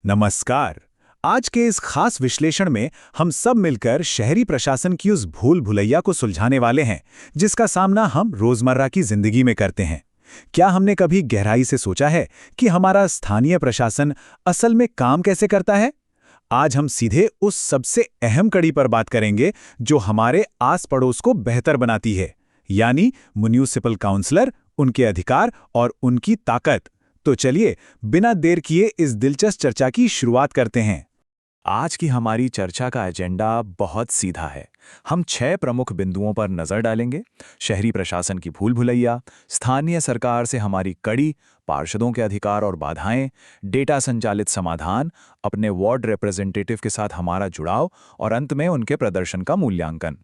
नमस्कार। आज के इस खास विश्लेषण में हम सब मिलकर शहरी प्रशासन की उस भूल भुलैया को सुलझाने वाले हैं जिसका सामना हम रोजमर्रा की जिंदगी में करते हैं। क्या हमने कभी गहराई से सोचा है कि हमारा स्थानीय प्रशासन असल में काम कैसे करता है? आज हम सीधे उस सबसे अहम कड़ी पर बात करेंगे जो हमारे आस पड़ोस को बेहतर बनाती है, यानी म्युनिसिपल काउंसलर, उनके अधिकार और उनकी ताकत। तो चलिए बिना देर किए इस दिलचस्प चर्चा की शुरुआत करते हैं। आज की हमारी चर्चा का एजेंडा बहुत सीधा है। हम 6 प्रमुख बिंदुओं पर नजर डालेंगे। शहरी प्रशासन की भूल भुलैया, स्थानीय सरकार से हमारी कड़ी, पार्षदों के अधिकार और बाधाएं, डेटा संचालित समाधान, अपने वार्ड रिप्रेजेंटेटिव के साथ हमारा जुड़ाव और अंत में उनके प्रदर्शन का मूल्यांकन।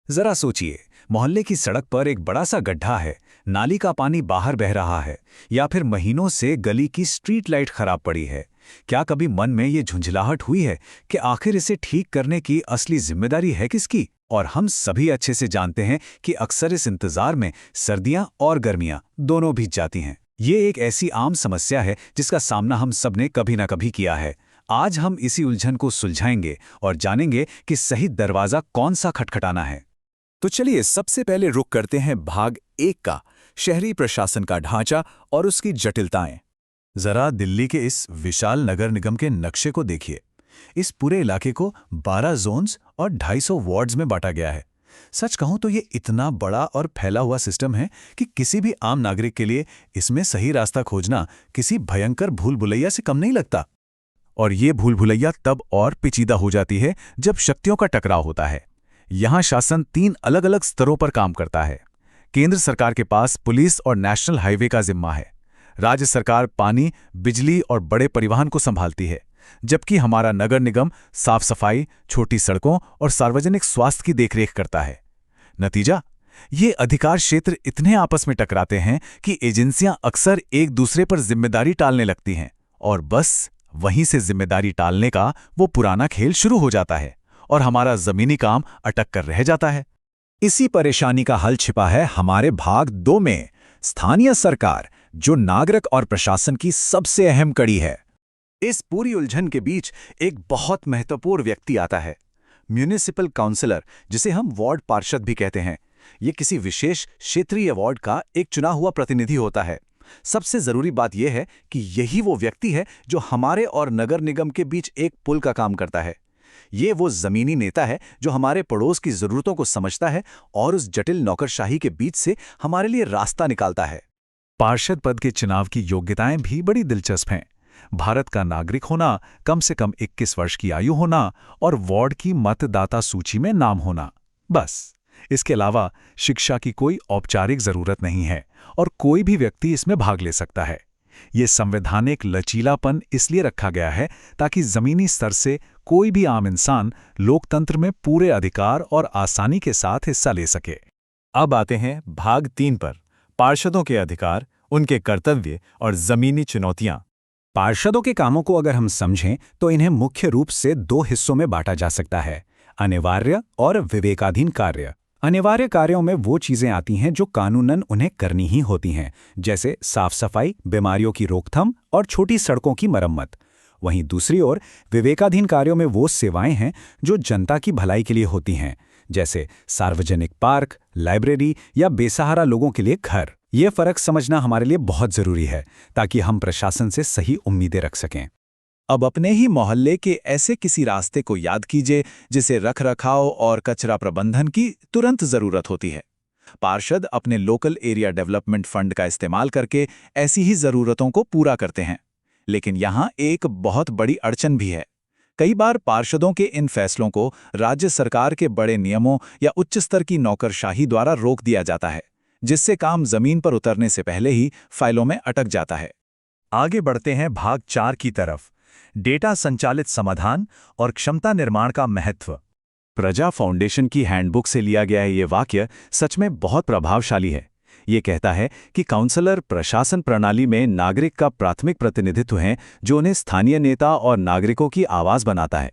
जरा सोचिए, मोहल्ले की सड़क पर एक बड़ा सा गड्ढा है, नाली का पानी बाहर बह रहा है, या फिर महीनों से गली की स्ट्रीट लाइट खराब पड़ी है। क्या कभी मन में ये झुंझलाहट हुई है कि आखिर इसे ठीक करने की असली जिम्मेदारी है किसकी? और हम सभी अच्छे से जानते हैं कि अक्सर इस इंतजार में सर्दियां और गर्मियां दोनों बीत जाती हैं। ये एक ऐसी आम समस्या है जिसका सामना हम सबने कभी ना कभी किया है। आज हम इसी उलझन को सुलझाएंगे और जानेंगे कि सही दरवाजा कौन सा खटखटाना है। तो चलिए सबसे पहले रुख करते हैं भाग 1 का, शहरी प्रशासन का ढांचा और उसकी जटिलताएं। जरा दिल्ली के इस विशाल नगर निगम के नक्शे को देखिए। इस पूरे इलाके को 12 जोन्स और 250 वार्ड्स में बांटा गया है। सच कहूं तो ये इतना बड़ा और फैला हुआ सिस्टम है कि किसी भी आम नागरिक के लिए इसमें सही रास्ता खोजना किसी भयंकर भूल भुलैया से कम नहीं लगता। और ये भूल भुलैया तब और पेचीदा हो जाती है जब शक्तियों का टकराव होता है। यहाँ शासन 3 अलग अलग स्तरों पर काम करता है। केंद्र सरकार के पास पुलिस और नेशनल हाईवे का जिम्मा है। राज्य सरकार पानी, बिजली और बड़े परिवहन को संभालती है, जबकि हमारा नगर निगम साफ सफाई, छोटी सड़कों और सार्वजनिक स्वास्थ्य की देखरेख करता है। नतीजा, ये अधिकार क्षेत्र इतने आपस में टकराते हैं कि एजेंसियां अक्सर एक दूसरे पर जिम्मेदारी टालने लगती हैं, और बस वहीं से जिम्मेदारी टालने का वो पुराना खेल शुरू हो जाता है और हमारा जमीनी काम अटक कर रह जाता है। इसी परेशानी का हल छिपा है हमारे भाग 2 में, स्थानीय सरकार, जो नागरिक और प्रशासन की सबसे अहम कड़ी है। इस पूरी उलझन के बीच एक बहुत महत्वपूर्ण व्यक्ति आता है, म्युनिसिपल काउंसलर, जिसे हम वार्ड पार्षद भी कहते हैं। ये किसी विशेष क्षेत्रीय वार्ड का एक चुना हुआ प्रतिनिधि होता है। सबसे जरूरी बात यह है कि यही वो व्यक्ति है जो हमारे और नगर निगम के बीच एक पुल का काम करता है। ये वो जमीनी नेता है जो हमारे पड़ोस की जरूरतों को समझता है और उस जटिल नौकरशाही के बीच से हमारे लिए रास्ता निकालता है। पार्षद पद के चुनाव की योग्यताएं भी बड़ी दिलचस्प हैं। भारत का नागरिक होना, कम से कम 21 वर्ष की आयु होना और वार्ड की मतदाता सूची में नाम होना, बस। इसके अलावा शिक्षा की कोई औपचारिक जरूरत नहीं है और कोई भी व्यक्ति इसमें भाग ले सकता है। ये संवैधानिक लचीलापन इसलिए रखा गया है ताकि जमीनी स्तर से कोई भी आम इंसान लोकतंत्र में पूरे अधिकार और आसानी के साथ हिस्सा ले सके। अब आते हैं भाग 3 पर, पार्षदों के अधिकार, उनके कर्तव्य और जमीनी चुनौतियां। पार्षदों के कामों को अगर हम समझें तो इन्हें मुख्य रूप से 2 हिस्सों में बांटा जा सकता है, अनिवार्य और विवेकाधीन कार्य। अनिवार्य कार्यों में वो चीजें आती हैं जो कानूनन उन्हें करनी ही होती हैं, जैसे साफ सफाई, बीमारियों की रोकथाम और छोटी सड़कों की मरम्मत। वहीं दूसरी ओर विवेकाधीन कार्यों में वो सेवाएं हैं जो जनता की भलाई के लिए होती हैं, जैसे सार्वजनिक पार्क, लाइब्रेरी या बेसहारा लोगों के लिए घर। ये फर्क समझना हमारे लिए बहुत जरूरी है ताकि हम प्रशासन से सही उम्मीदें रख सकें। अब अपने ही मोहल्ले के ऐसे किसी रास्ते को याद कीजिए जिसे रखरखाव और कचरा प्रबंधन की तुरंत जरूरत होती है। पार्षद अपने लोकल एरिया डेवलपमेंट फंड का इस्तेमाल करके ऐसी ही जरूरतों को पूरा करते हैं। लेकिन यहाँ एक बहुत बड़ी अड़चन भी है। कई बार पार्षदों के इन फैसलों को राज्य सरकार के बड़े नियमों या उच्च स्तर की नौकरशाही द्वारा रोक दिया जाता है, जिससे काम जमीन पर उतरने से पहले ही फाइलों में अटक जाता है। आगे बढ़ते हैं भाग 4 की तरफ, डेटा संचालित समाधान और क्षमता निर्माण का महत्व। प्रजा फाउंडेशन की हैंडबुक से लिया गया ये वाक्य सच में बहुत प्रभावशाली है। ये कहता है कि काउंसलर प्रशासन प्रणाली में नागरिक का प्राथमिक प्रतिनिधित्व है, जो उन्हें स्थानीय नेता और नागरिकों की आवाज बनाता है।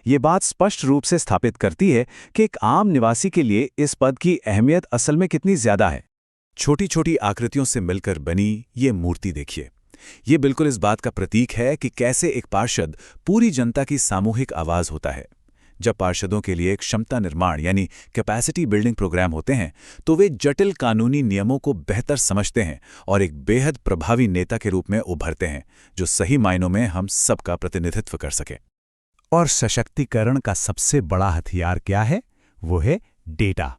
ये बात स्पष्ट रूप से स्थापित करती है कि एक आम निवासी के लिए इस पद की अहमियत असल में कितनी ज्यादा है। छोटी छोटी आकृतियों से मिलकर बनी ये मूर्ति देखिए। ये बिल्कुल इस बात का प्रतीक है कि कैसे एक पार्षद पूरी जनता की सामूहिक आवाज होता है। जब पार्षदों के लिए एक क्षमता निर्माण यानी कैपेसिटी बिल्डिंग प्रोग्राम होते हैं, तो वे जटिल कानूनी नियमों को बेहतर समझते हैं और एक बेहद प्रभावी नेता के रूप में उभरते हैं, जो सही मायनों में हम सबका प्रतिनिधित्व कर सके। और सशक्तिकरण का सबसे बड़ा हथियार क्या है? वो है डेटा।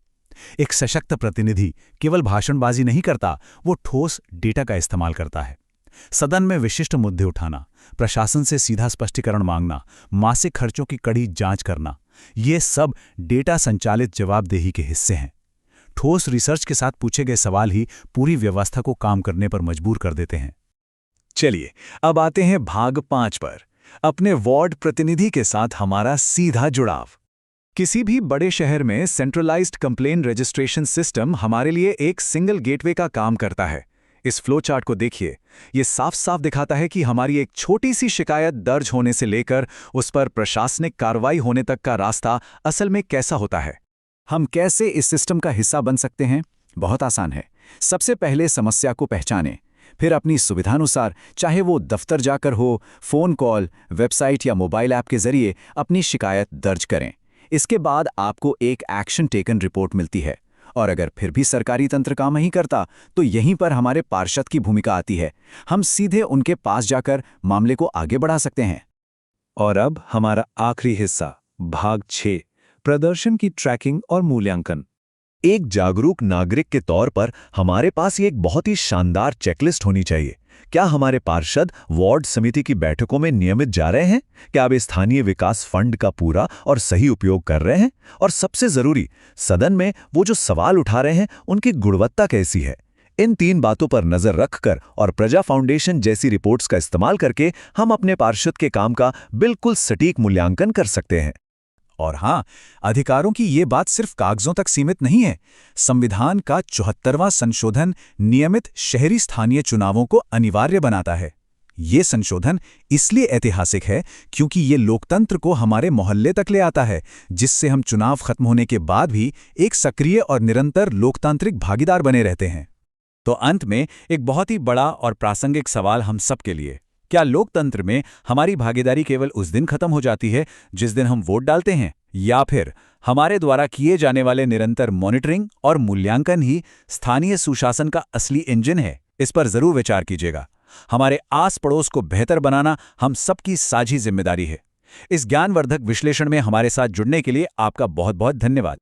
एक सशक्त प्रतिनिधि केवल भाषणबाजी नहीं करता, वो ठोस डेटा का इस्तेमाल करता है। सदन में विशिष्ट मुद्दे उठाना, प्रशासन से सीधा स्पष्टीकरण मांगना, मासिक खर्चों की कड़ी जांच करना, ये सब डेटा संचालित जवाबदेही के हिस्से हैं। ठोस रिसर्च के साथ पूछे गए सवाल ही पूरी व्यवस्था को काम करने पर मजबूर कर देते हैं। चलिए, अब आते हैं भाग 5 पर, अपने वार्ड प्रतिनिधि के साथ हमारा सीधा जुड़ाव। किसी भी बड़े शहर में सेंट्रलाइज्ड कंप्लेन रजिस्ट्रेशन सिस्टम हमारे लिए एक सिंगल गेटवे का काम करता है। इस फ्लो चार्ट को देखिए, ये साफ साफ दिखाता है कि हमारी एक छोटी सी शिकायत दर्ज होने से लेकर उस पर प्रशासनिक कार्रवाई होने तक का रास्ता असल में कैसा होता है। हम कैसे इस सिस्टम का हिस्सा बन सकते हैं? बहुत आसान है। सबसे पहले समस्या को पहचानें, फिर अपनी सुविधानुसार, चाहे वो दफ्तर जाकर हो, फोन कॉल, वेबसाइट या मोबाइल ऐप के जरिए अपनी शिकायत दर्ज करें। इसके बाद आपको एक एक्शन टेकन रिपोर्ट मिलती है, और अगर फिर भी सरकारी तंत्र काम नहीं करता, तो यहीं पर हमारे पार्षद की भूमिका आती है। हम सीधे उनके पास जाकर मामले को आगे बढ़ा सकते हैं। और अब हमारा आखिरी हिस्सा, भाग 6, प्रदर्शन की ट्रैकिंग और मूल्यांकन। एक जागरूक नागरिक के तौर पर हमारे पास ये एक बहुत ही शानदार चेकलिस्ट होनी चाहिए। क्या हमारे पार्षद वार्ड समिति की बैठकों में नियमित जा रहे हैं? क्या वे स्थानीय विकास फंड का पूरा और सही उपयोग कर रहे हैं? और सबसे जरूरी, सदन में वो जो सवाल उठा रहे हैं, उनकी गुणवत्ता कैसी है? इन 3 बातों पर नजर रखकर और प्रजा फाउंडेशन जैसी रिपोर्ट्स का इस्तेमाल करके हम अपने पार्षद के काम का बिल्कुल सटीक मूल्यांकन कर सकते हैं। और हाँ, अधिकारों की ये बात सिर्फ कागजों तक सीमित नहीं है। संविधान का 74वां संशोधन नियमित शहरी स्थानीय चुनावों को अनिवार्य बनाता है। ये संशोधन इसलिए ऐतिहासिक है क्योंकि ये लोकतंत्र को हमारे मोहल्ले तक ले आता है, जिससे हम चुनाव खत्म होने के बाद भी एक सक्रिय और निरंतर लोकतांत्रिक भागीदार बने रहते हैं। तो अंत में एक बहुत ही बड़ा और प्रासंगिक सवाल हम सब के लिए, क्या लोकतंत्र में हमारी भागीदारी केवल उस दिन खत्म हो जाती है जिस दिन हम वोट डालते हैं, या फिर हमारे द्वारा किए जाने वाले निरंतर मॉनिटरिंग और मूल्यांकन ही स्थानीय सुशासन का असली इंजन है? इस पर जरूर विचार कीजिएगा। हमारे आस पड़ोस को बेहतर बनाना हम सबकी साझी जिम्मेदारी है। इस ज्ञानवर्धक विश्लेषण में हमारे साथ जुड़ने के लिए आपका बहुत बहुत धन्यवाद।